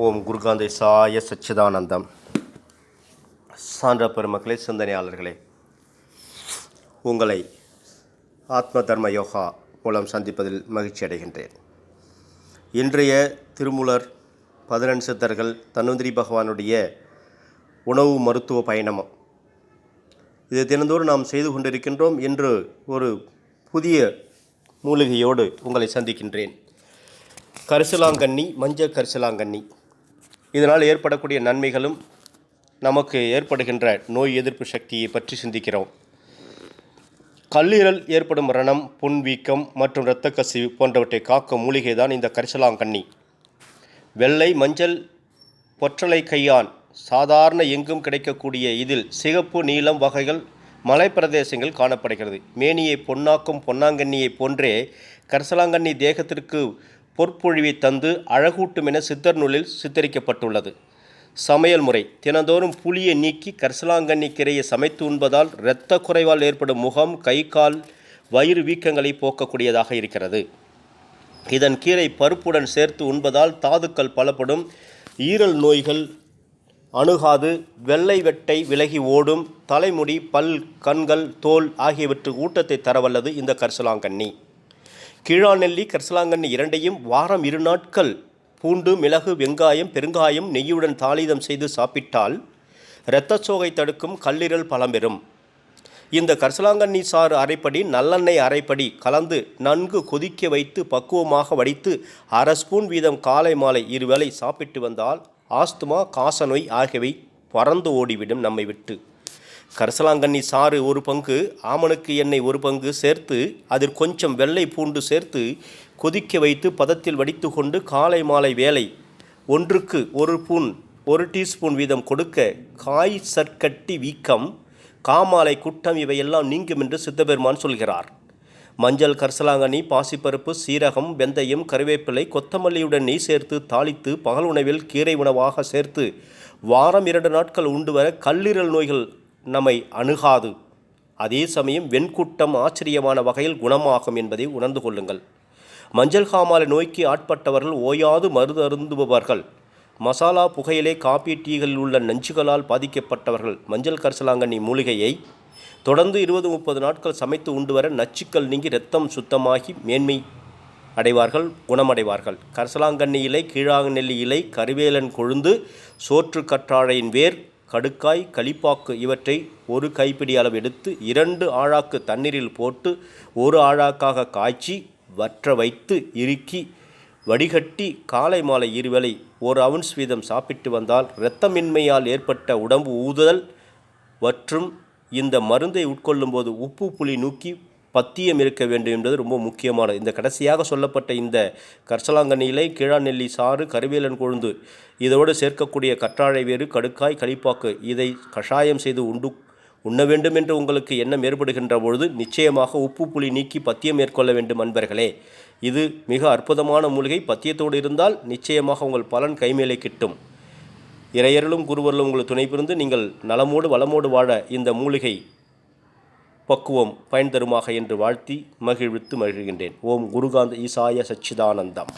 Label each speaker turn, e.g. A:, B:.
A: ஓம் குருகாந்த சாய சச்சிதானந்தம். சான்ற பெருமக்களே, சிந்தனையாளர்களே, உங்களை ஆத்ம தர்ம யோகா மூலம் சந்திப்பதில் மகிழ்ச்சி அடைகின்றேன். இன்றைய திருமூலர் 11 சித்தர்கள் தன்வந்திரி பகவானுடைய உணவு மருத்துவ பயணம் இது தினந்தோறும் நாம் செய்து கொண்டிருக்கின்றோம். இன்று ஒரு புதிய மூலிகையோடு உங்களை சந்திக்கின்றேன். கரிசலாங்கண்ணி, மஞ்சள் கரிசலாங்கண்ணி. இதனால் ஏற்படக்கூடிய நன்மைகளும் நமக்கு ஏற்படுகின்ற நோய் எதிர்ப்பு சக்தியை பற்றி சிந்திக்கிறோம். கல்லீரல் ஏற்படும் ரணம், புண் வீக்கம் மற்றும் இரத்த கசிவு போன்றவற்றை காக்கும் மூலிகை தான் இந்த கரிசலாங்கண்ணி. வெள்ளை, மஞ்சள், பொற்றலை கையான் சாதாரண எங்கும் கிடைக்கக்கூடிய இதில் சிகப்பு, நீலம் வகைகள் மலைப்பிரதேசங்கள் காணப்படுகிறது. மேனியை பொன்னாக்கும் பொன்னாங்கண்ணியை போன்றே கரிசலாங்கண்ணி தேகத்திற்கு பொற்பொழிவை தந்து அழகூட்டும் என சித்தர் நூலில் சித்தரிக்கப்பட்டுள்ளது. சமையல் முறை: தினந்தோறும் புளியை நீக்கி கரிசலாங்கண்ணி கீரையை சமைத்து உண்பதால் இரத்த குறைவால் ஏற்படும் முகம், கை, கால், வயிறு வீக்கங்களை போக்கக்கூடியதாக இருக்கிறது. இதன் கீரை பருப்புடன் சேர்த்து உண்பதால் தாதுக்கள் பலப்படும், ஈரல் நோய்கள் அணுகாது, வெள்ளை வெட்டை விலகி ஓடும், தலைமுடி, பல், கண்கள், தோல் ஆகியவற்று ஊட்டத்தை தரவல்லது இந்த கரிசலாங்கண்ணி. கீழாநெல்லி, கரிசலாங்கண்ணி இரண்டையும் வாரம் 2 நாட்கள் பூண்டு, மிளகு, வெங்காயம், பெருங்காயம், நெய்யுடன் தாளிதம் செய்து சாப்பிட்டால் இரத்த சோகை தடுக்கும், கல்லீரல் பலம் பெறும். இந்த கரிசலாங்கண்ணி சாறு அரைப்படி, நல்லெண்ணெய் அரைப்படி கலந்து நன்கு கொதிக்க வைத்து பக்குவமாக வடித்து 1/2 ஸ்பூன் வீதம் காலை மாலை 2 வேளை சாப்பிட்டு வந்தால் ஆஸ்துமா, காசநோய் ஆகியவை பறந்து ஓடிவிடும் நம்மை விட்டு. கரிசலாங்கண்ணி சாறு 1 பங்கு, ஆமணுக்கு எண்ணெய் 1 பங்கு சேர்த்து அதில் கொஞ்சம் வெள்ளை பூண்டு சேர்த்து கொதிக்க வைத்து பதத்தில் வடித்து கொண்டு காலை மாலை வேளை ஒன்றுக்கு 1 டீஸ்பூன் வீதம் கொடுக்க காய் சற்கட்டி வீக்கம், காமாலை குட்டம் இவையெல்லாம் நீங்கும் என்று சித்தபெருமான் சொல்கிறார். மஞ்சள் கரிசலாங்கண்ணி, பாசிப்பருப்பு, சீரகம், வெந்தயம், கருவேப்பிலை, கொத்தமல்லியுடன் நெய் சேர்த்து தாளித்து பகல் உணவில் கீரை உணவாக சேர்த்து வாரம் 2 நாட்கள் உண்டு வர கல்லீரல் நோய்கள் நம்மை அணுகாது. அதே சமயம் வெண்குட்டம் ஆச்சரியமான வகையில் குணமாகும் என்பதை உணர்ந்து கொள்ளுங்கள். மஞ்சள் காமாலை நோய்க்கு ஆட்பட்டவர்கள் ஓயாது மருந்து அருந்துபவர்கள், மசாலா, புகையிலை, காபி, டீகளில் உள்ள நஞ்சுகளால் பாதிக்கப்பட்டவர்கள் மஞ்சள் கரிசலாங்கண்ணி மூலிகையை தொடர்ந்து 20-30 நாட்கள் சமைத்து உண்டு வர நச்சுக்கள் நீங்கி இரத்தம் சுத்தமாகி மேன்மை அடைவார்கள், குணமடைவார்கள். கரிசலாங்கண்ணி இலை, கீழாநெல்லி இலை, கருவேலன் கொழுந்து, சோற்று கற்றாழையின் வேர், கடுக்காய், களிப்பாக்கு இவற்றை 1 கைப்பிடி அளவு எடுத்து 2 ஆழாக்கு தண்ணீரில் போட்டு 1 ஆழாக்காக காய்ச்சி வற்ற வைத்து இறுக்கி வடிகட்டி காலை மாலை 2 வேளை 1 அவுன்ஸ் வீதம் சாப்பிட்டு வந்தால் இரத்தமின்மையால் ஏற்பட்ட உடம்பு ஊதுதல் மற்றும் இந்த மருந்தை உட்கொள்ளும் போது உப்பு, புளி நூக்கி பத்தியம் இருக்க வேண்டும் என்பது ரொம்ப முக்கியமானது. இந்த கடைசியாக சொல்லப்பட்ட இந்த கரிசலாங்கண்ணி இலை, கீழாநெல்லி சாறு, கருவேலன் கொழுந்து இதோடு சேர்க்கக்கூடிய கற்றாழை வேறு, கடுக்காய், களிப்பாக்கு இதை கஷாயம் செய்து உண்ண வேண்டும் என்று உங்களுக்கு எண்ணம் ஏற்படுகின்ற பொழுது நிச்சயமாக உப்பு, புளி நீக்கி பத்தியம் மேற்கொள்ள வேண்டும் அன்பர்களே. இது மிக அற்புதமான மூலிகை. பத்தியத்தோடு இருந்தால் நிச்சயமாக உங்கள் பலன் கைமேலே கிட்டும். இறையருளும் குருவருளும் உங்களுக்கு துணை புரிந்து நீங்கள் நலமோடு வளமோடு வாழ இந்த மூலிகை பக்குவம் பயன் தருமாக என்று வாழ்த்தி மகிழ்வித்து மகிழ்கின்றேன். ஓம் குருகாந்த ஈசாய சச்சிதானந்தம்.